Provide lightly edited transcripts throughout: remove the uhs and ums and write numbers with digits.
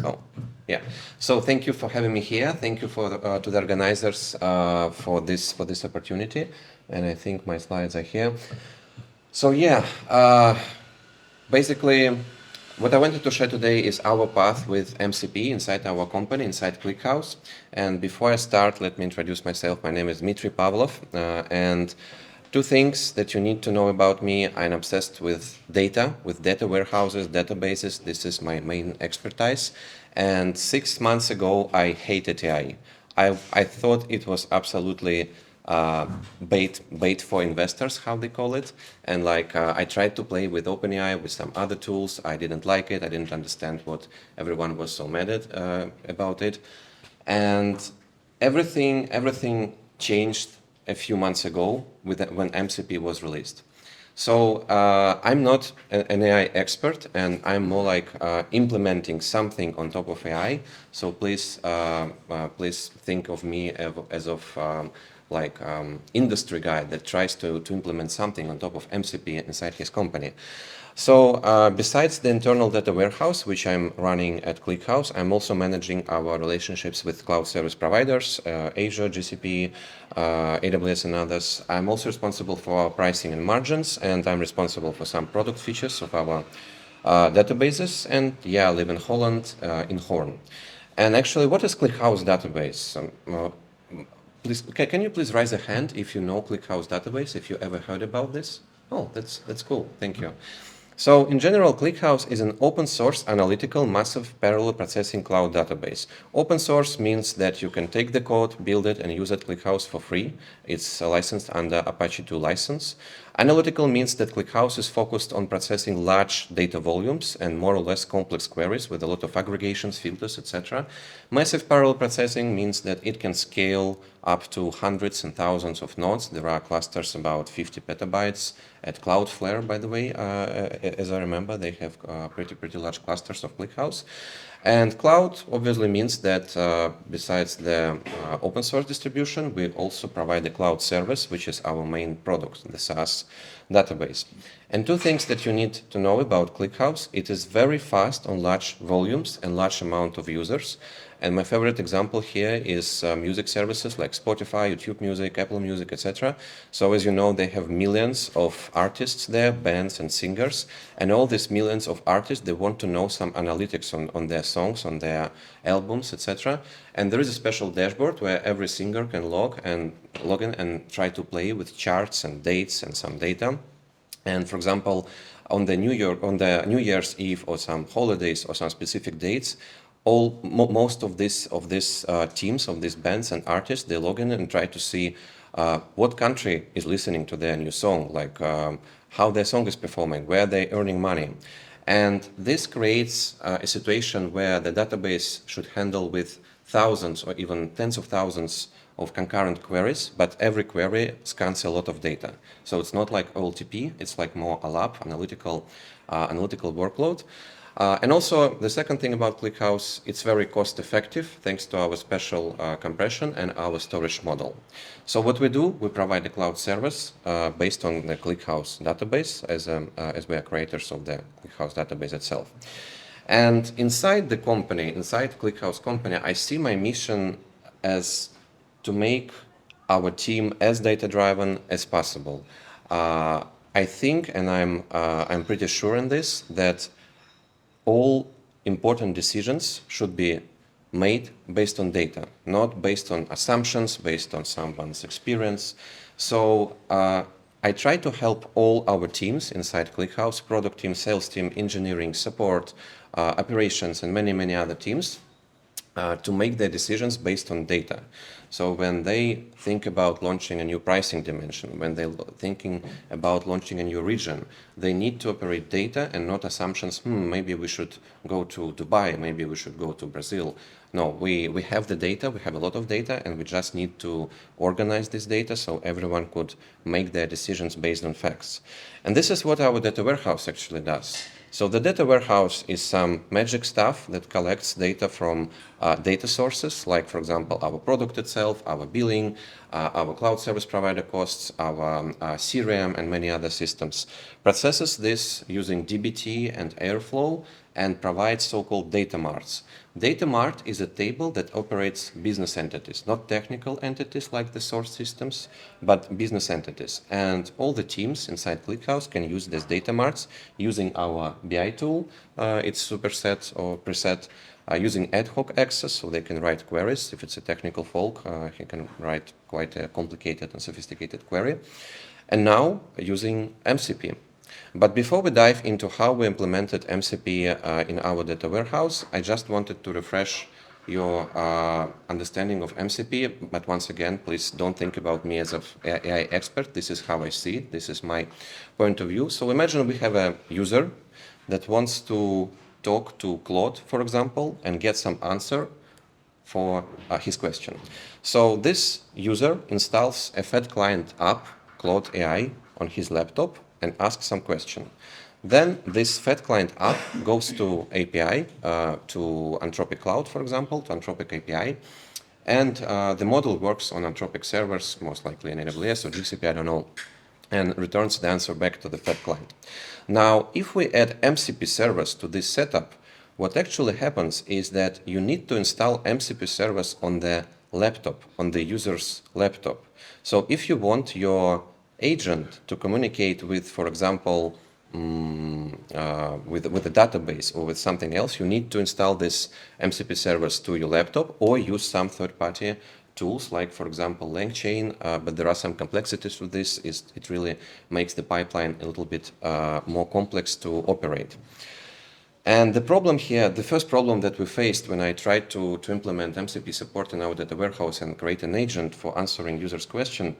Oh, yeah. So thank you for having me here. Thank you to the organizers for this opportunity. And I think my slides are here. So yeah, basically, what I wanted to share today is our path with MCP inside our company, inside ClickHouse. And before I start, let me introduce myself. My name is Dmitry Pavlov, and two things that you need to know about me. I'm obsessed with data warehouses, databases. This is my main expertise. And 6 months ago, I hated AI. I thought it was absolutely bait for investors, how they call it. And I tried to play with OpenAI, with some other tools. I didn't like it. I didn't understand what everyone was so mad at about it. And everything changed a few months ago when MCP was released. So I'm not an AI expert, and I'm more like implementing something on top of AI. So please think of me as industry guy that tries to implement something on top of MCP inside his company. So besides the internal data warehouse, which I'm running at ClickHouse, I'm also managing our relationships with cloud service providers, Azure, GCP, AWS, and others. I'm also responsible for our pricing and margins, and I'm responsible for some product features of our databases. And yeah, I live in Holland, in Hoorn. And actually, what is ClickHouse database? Please, can you please raise a hand if you know ClickHouse database, if you ever heard about this? Oh, that's cool. Thank you. So in general, ClickHouse is an open source analytical massive parallel processing cloud database. Open source means that you can take the code, build it, and use it ClickHouse for free. It's licensed under Apache 2 license. Analytical means that ClickHouse is focused on processing large data volumes and more or less complex queries with a lot of aggregations, filters, etc. Massive parallel processing means that it can scale up to hundreds and thousands of nodes. There are clusters about 50 petabytes at Cloudflare, by the way. As I remember, they have pretty large clusters of ClickHouse. And cloud obviously means that besides the open source distribution, we also provide the cloud service, which is our main product, the SaaS database. And two things that you need to know about ClickHouse: it is very fast on large volumes and large amount of users. And my favorite example here is music services like Spotify, YouTube Music, Apple Music, etc. So as you know, they have millions of artists there, bands and singers. And all these millions of artists, they want to know some analytics on their songs, on their albums, etc. And there is a special dashboard where every singer can log in and try to play with charts and dates and some data. And for example, on the New Year's Eve or some holidays or some specific dates, most of these teams, of these bands and artists, they log in and try to see what country is listening to their new song, how their song is performing, where they're earning money. And this creates a situation where the database should handle with thousands or even tens of thousands of concurrent queries, but every query scans a lot of data. So it's not like OLTP, it's like more a lab, analytical workload. And also, the second thing about ClickHouse, it's very cost effective thanks to our special compression and our storage model. So what we do, we provide a cloud service based on the ClickHouse database as we are creators of the ClickHouse database itself. And inside the company, inside ClickHouse company, I see my mission as to make our team as data-driven as possible. I think, and I'm pretty sure in this, that all important decisions should be made based on data, not based on assumptions, based on someone's experience. So I try to help all our teams inside ClickHouse, product team, sales team, engineering, support, operations, and many other teams to make their decisions based on data. So when they think about launching a new pricing dimension, when they're thinking about launching a new region, they need to operate data and not assumptions, maybe we should go to Dubai, maybe we should go to Brazil. No, we have the data, we have a lot of data, and we just need to organize this data so everyone could make their decisions based on facts. And this is what our data warehouse actually does. So the data warehouse is some magic stuff that collects data from data sources, like, for example, our product itself, our billing, our cloud service provider costs, our CRM, and many other systems. Processes this using dbt and Airflow, and provides so-called data marts. Data mart is a table that operates business entities, not technical entities like the source systems, but business entities. And all the teams inside ClickHouse can use these data marts using our BI tool, its superset or preset, using ad hoc access, so they can write queries. If it's a technical folk, he can write quite a complicated and sophisticated query. And now using MCP. But before we dive into how we implemented MCP in our data warehouse, I just wanted to refresh your understanding of MCP. But once again, please don't think about me as an AI expert. This is how I see it. This is my point of view. So imagine we have a user that wants to talk to Claude, for example, and get some answer for his question. So this user installs a Fed client app, Claude AI, on his laptop and asks some question. Then this Fed client app goes to API, to Anthropic Cloud, for example, to Anthropic API. And the model works on Anthropic servers, most likely in AWS or GCP, I don't know, and returns the answer back to the Fed client. Now, if we add MCP servers to this setup, what actually happens is that you need to install MCP servers on the laptop, on the user's laptop. So if you want your agent to communicate with, for example, with a database or with something else, you need to install this MCP servers to your laptop or use some third-party tools like, for example, LangChain, but there are some complexities with this. It really makes the pipeline a little bit more complex to operate. And the problem here, the first problem that we faced when I tried to implement MCP support in our data warehouse and create an agent for answering users' question,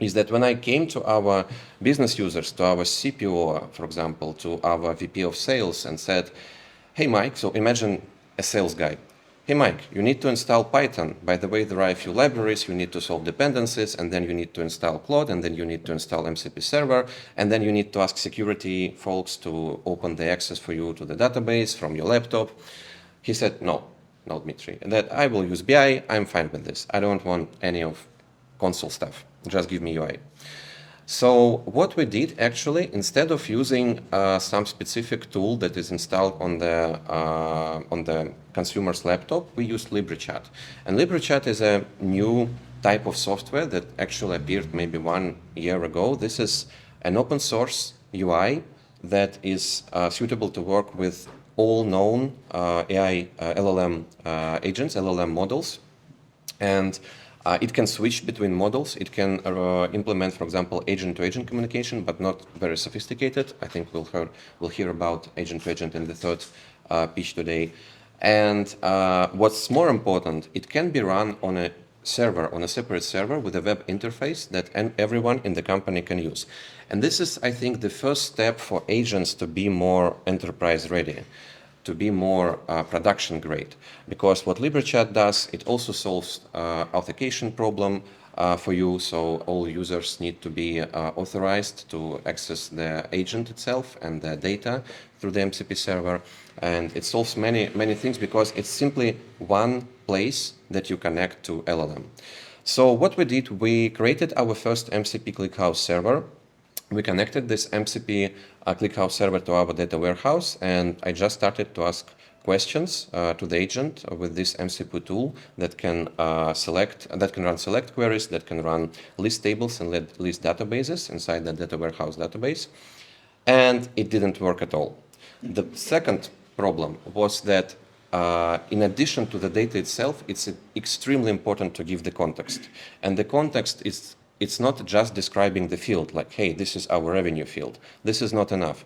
is that when I came to our business users, to our CPO, for example, to our VP of sales and said, hey, Mike, so imagine a sales guy. Hey, Mike, you need to install Python. By the way, there are a few libraries. You need to solve dependencies, and then you need to install Claude, and then you need to install MCP server, and then you need to ask security folks to open the access for you to the database from your laptop. He said, no, Dmitry, that I will use BI. I'm fine with this. I don't want any of console stuff. Just give me UI. So what we did actually, instead of using some specific tool that is installed on the consumer's laptop, we used LibreChat. And LibreChat is a new type of software that actually appeared maybe 1 year ago. This is an open source UI that is suitable to work with all known AI LLM agents, LLM models. And it can switch between models. It can implement, for example, agent-to-agent communication, but not very sophisticated. I think we'll hear about agent-to-agent in the third pitch today. And what's more important, it can be run on a server, on a separate server with a web interface that everyone in the company can use. And this is, I think, the first step for agents to be more enterprise-ready, to be more production grade. Because what LibreChat does, it also solves authentication problem for you. So all users need to be authorized to access the agent itself and the data through the MCP server. And it solves many things because it's simply one place that you connect to LLM. So what we did, we created our first MCP ClickHouse server. We connected this MCP ClickHouse server to our data warehouse, and I just started to ask questions to the agent with this MCP tool that can run select queries, that can run list tables and list databases inside the data warehouse database, and it didn't work at all. The second problem was that in addition to the data itself, it's extremely important to give the context, and the context is. It's not just describing the field, like, hey, this is our revenue field. This is not enough.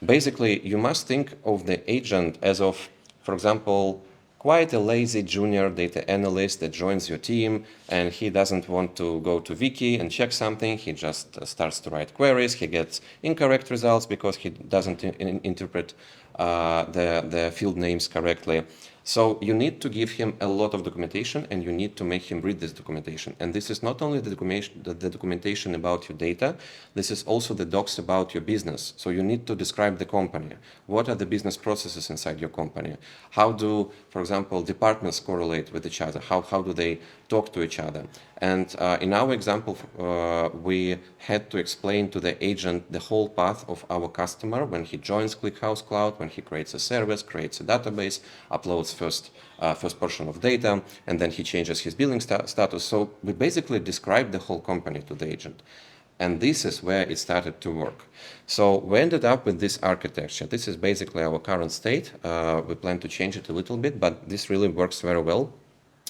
Basically, you must think of the agent as of, for example, quite a lazy junior data analyst that joins your team, and he doesn't want to go to Wiki and check something. He just starts to write queries. He gets incorrect results because he doesn't interpret the field names correctly. So you need to give him a lot of documentation, and you need to make him read this documentation. And this is not only the documentation about your data, this is also the docs about your business. So you need to describe the company. What are the business processes inside your company? How do, for example, departments correlate with each other? How do they talk to each other. And in our example, we had to explain to the agent the whole path of our customer when he joins ClickHouse Cloud, when he creates a service, creates a database, uploads first portion of data, and then he changes his billing status. So we basically described the whole company to the agent. And this is where it started to work. So we ended up with this architecture. This is basically our current state. We plan to change it a little bit, but this really works very well.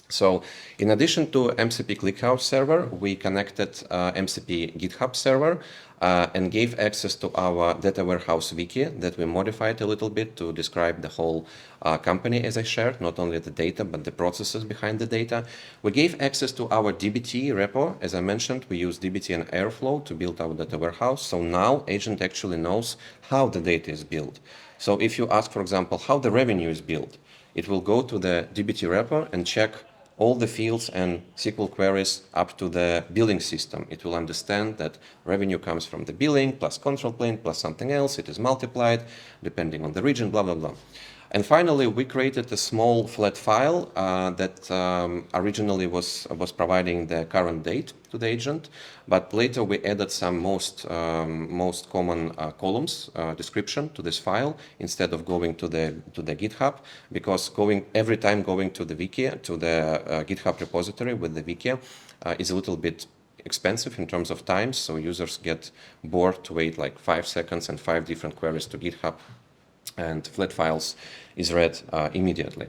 So in addition to MCP ClickHouse server, we connected MCP GitHub server and gave access to our data warehouse wiki that we modified a little bit to describe the whole company, as I shared, not only the data, but the processes behind the data. We gave access to our dbt repo. As I mentioned, we use dbt and Airflow to build our data warehouse. So now agent actually knows how the data is built. So if you ask, for example, how the revenue is built, it will go to the dbt repo and check all the fields and SQL queries up to the billing system. It will understand that revenue comes from the billing plus control plane plus something else. It is multiplied depending on the region, blah, blah, blah. And finally, we created a small flat file that originally was providing the current date to the agent, but later we added some most common columns description to this file instead of going to the GitHub, because every time going to the wiki, to the GitHub repository with the wiki is a little bit expensive in terms of time, so users get bored to wait like 5 seconds and 5 different queries to GitHub, and flat files is read immediately.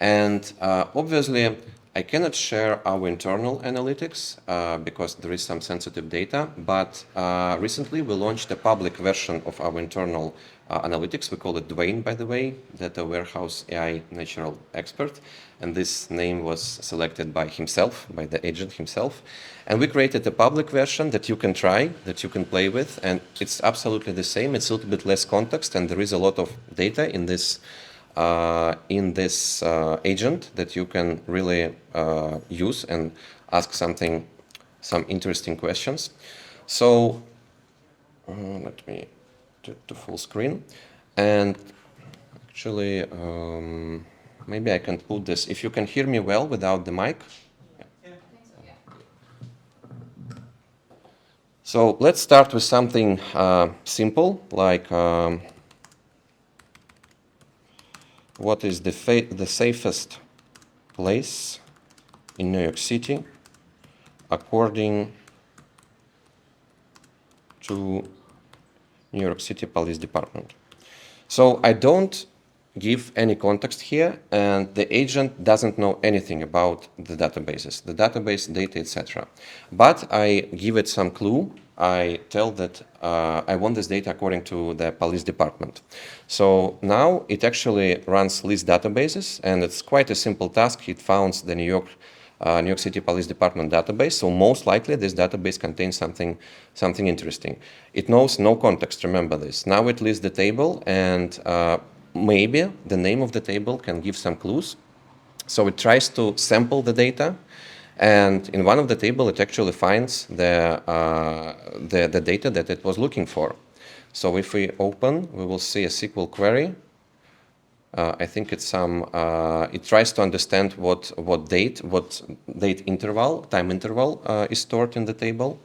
And obviously, I cannot share our internal analytics because there is some sensitive data, but recently we launched a public version of our internal analytics. We call it Dwayne, by the way, Data Warehouse AI Natural Expert. And this name was selected by himself, by the agent himself. And we created a public version that you can try, that you can play with. And it's absolutely the same. It's a little bit less context, and there is a lot of data in this agent that you can really use and ask some interesting questions. So let me do to full screen. And actually, maybe I can put this, if you can hear me well without the mic. So let's start with something simple, like what is the safest place in New York City according to New York City Police Department. So I don't give any context here, and the agent doesn't know anything about the databases, the database data, etc. But I give it some clue. I tell that I want this data according to the police department. So now it actually runs list databases, and it's quite a simple task. It founds the New York City Police Department database. So most likely this database contains something interesting. It knows no context. Remember this. Now it lists the table, and maybe the name of the table can give some clues. So it tries to sample the data, and in one of the table it actually finds the data that it was looking for. So if we open, we will see a SQL query. I think it's it tries to understand what time interval is stored in the table.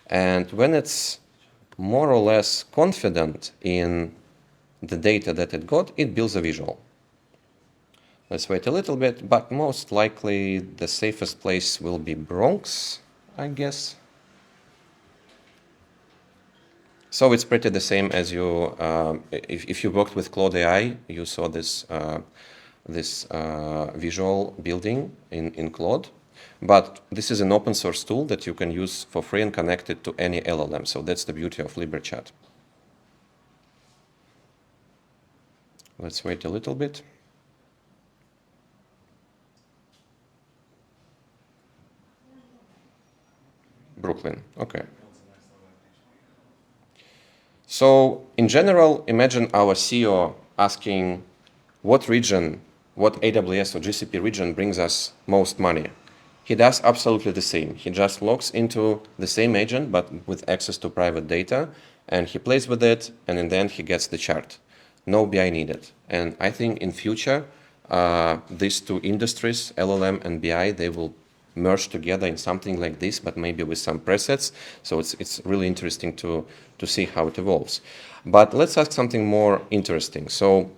And when it's more or less confident in the data that it got, it builds a visual. Let's wait a little bit, but most likely the safest place will be Bronx, I guess. So it's pretty the same as you, if you worked with Claude AI, you saw this visual building in Claude. But this is an open source tool that you can use for free and connect it to any LLM. So that's the beauty of LibreChat. Let's wait a little bit. Brooklyn, okay. So in general, imagine our CEO asking what region, what AWS or GCP region brings us most money. He does absolutely the same. He just logs into the same agent, but with access to private data, and he plays with it, and in the end he gets the chart. No BI needed. And I think in future, these two industries, LLM and BI, they will merged together in something like this, but maybe with some presets. So it's really interesting to see how it evolves. But let's ask something more interesting. So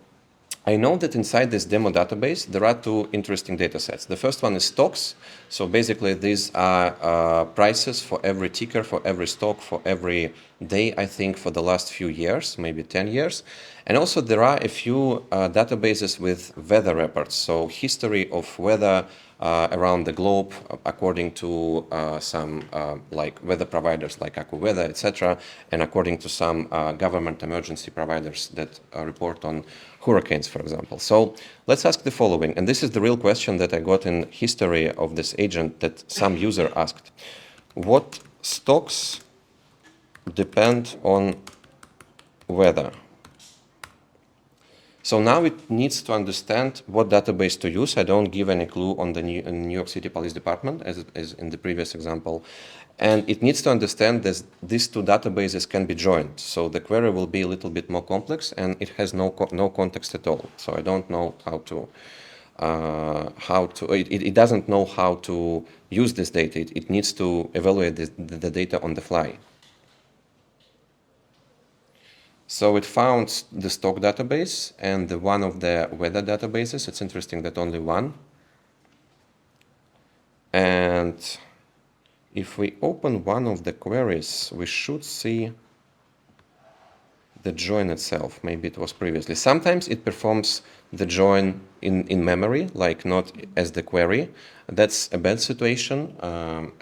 I know that inside this demo database, there are two interesting data sets. The first one is stocks. So basically, these are prices for every ticker, for every stock, for every day, I think, for the last few years, maybe 10 years. And also, there are a few databases with weather reports. So history of weather around the globe, according to some like weather providers like AccuWeather, etc., and according to some government emergency providers that report on hurricanes, for example. So let's ask the following, and this is the real question that I got in history of this agent that some user asked. What stocks depend on weather? So now it needs to understand what database to use. I don't give any clue on the New York City Police Department, as in the previous example. And it needs to understand that these two databases can be joined. So the query will be a little bit more complex, and it has no context at all. So I don't know it doesn't know how to use this data. It needs to evaluate the data on the fly. So it found the stock database and one of the weather databases. It's interesting that only one. And if we open one of the queries, we should see the join itself. Maybe it was previously. Sometimes it performs the join in memory, like not as the query. That's a bad situation.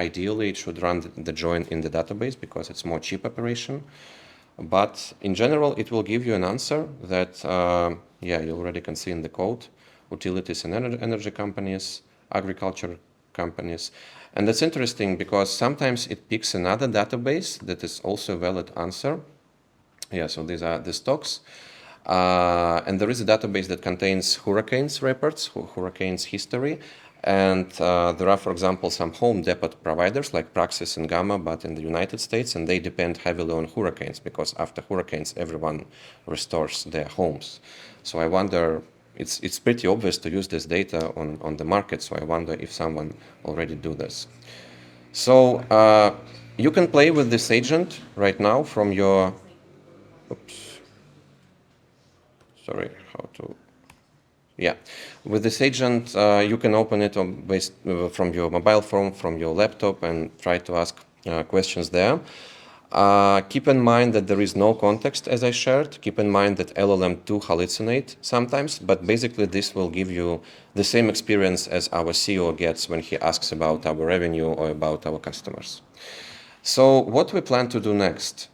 Ideally, it should run the join in the database because it's more cheap operation. But in general, it will give you an answer that, you already can see in the code, utilities and energy companies, agriculture companies. And that's interesting because sometimes it picks another database that is also a valid answer. Yeah, so these are the stocks. And there is a database that contains hurricanes reports, hurricanes history. And there are, for example, some home depot providers like Praxis and Gamma, but in the United States, and they depend heavily on hurricanes because after hurricanes, everyone restores their homes. So I wonder, it's pretty obvious to use this data on the market, so I wonder if someone already do this. So you can play with this agent right now from your, with this agent, you can open it from your mobile phone, from your laptop, and try to ask questions there. Keep in mind that there is no context, as I shared. Keep in mind that LLM do hallucinate sometimes, but basically this will give you the same experience as our CEO gets when he asks about our revenue or about our customers. So what we plan to do next?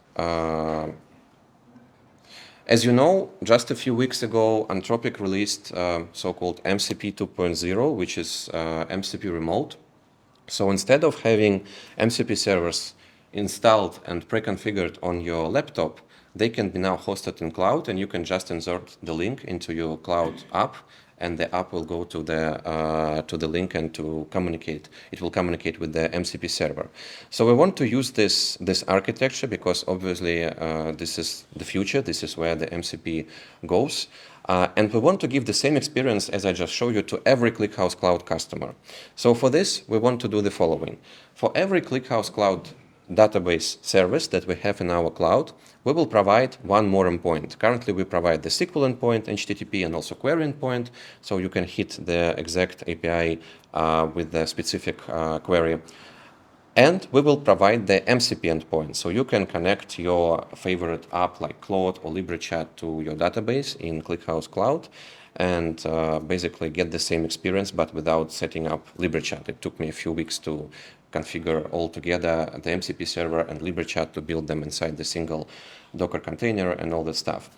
As you know, just a few weeks ago, Anthropic released so-called MCP 2.0, which is MCP remote. So instead of having MCP servers installed and pre-configured on your laptop, they can be now hosted in cloud, and you can just insert the link into your cloud app, and the app will go to the link and to communicate. It will communicate with the MCP server. So we want to use this architecture because obviously this is the future. This is where the MCP goes. And we want to give the same experience as I just showed you to every ClickHouse Cloud customer. So for this, we want to do the following. For every ClickHouse Cloud database service that we have in our cloud, we will provide one more endpoint. Currently, we provide the SQL endpoint, HTTP, and also query endpoint, so you can hit the exact API with the specific query. And we will provide the MCP endpoint, so you can connect your favorite app like Claude or LibreChat to your database in ClickHouse Cloud and basically get the same experience, but without setting up LibreChat. It took me a few weeks to configure all together the MCP server and LibreChat to build them inside the single Docker container and all that stuff.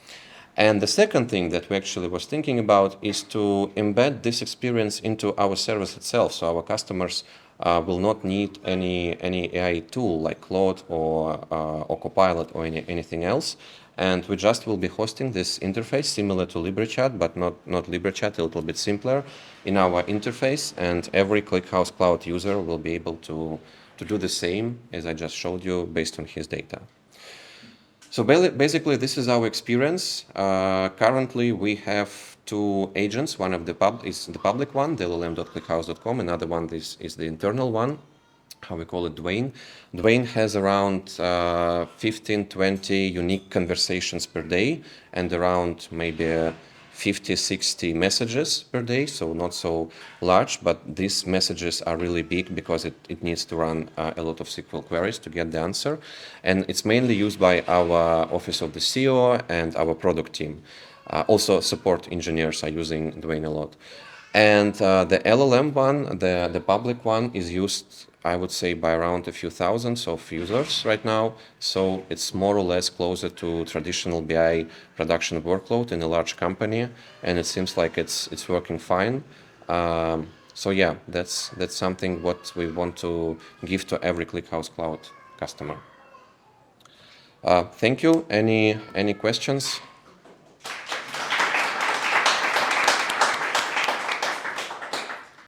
And the second thing that we actually was thinking about is to embed this experience into our service itself, so our customers will not need any AI tool like Claude or Copilot or anything else. And we just will be hosting this interface similar to LibreChat, but not LibreChat, a little bit simpler in our interface. And every ClickHouse Cloud user will be able to do the same as I just showed you based on his data. So basically, this is our experience. Currently, we have two agents. One of is the public one, the llm.clickhouse.com. Another one is the internal one, how we call it, Dwayne. Dwayne has around 15, 20 unique conversations per day and around maybe 50, 60 messages per day, so not so large, but these messages are really big because it needs to run a lot of SQL queries to get the answer. And it's mainly used by our Office of the CEO and our product team. Also, support engineers are using Dwayne a lot. And the LLM one, the public one, is used, I would say, by around a few thousands of users right now. So it's more or less closer to traditional BI production workload in a large company, and it seems like it's working fine. So yeah, that's something what we want to give to every ClickHouse Cloud customer. Thank you. Any questions?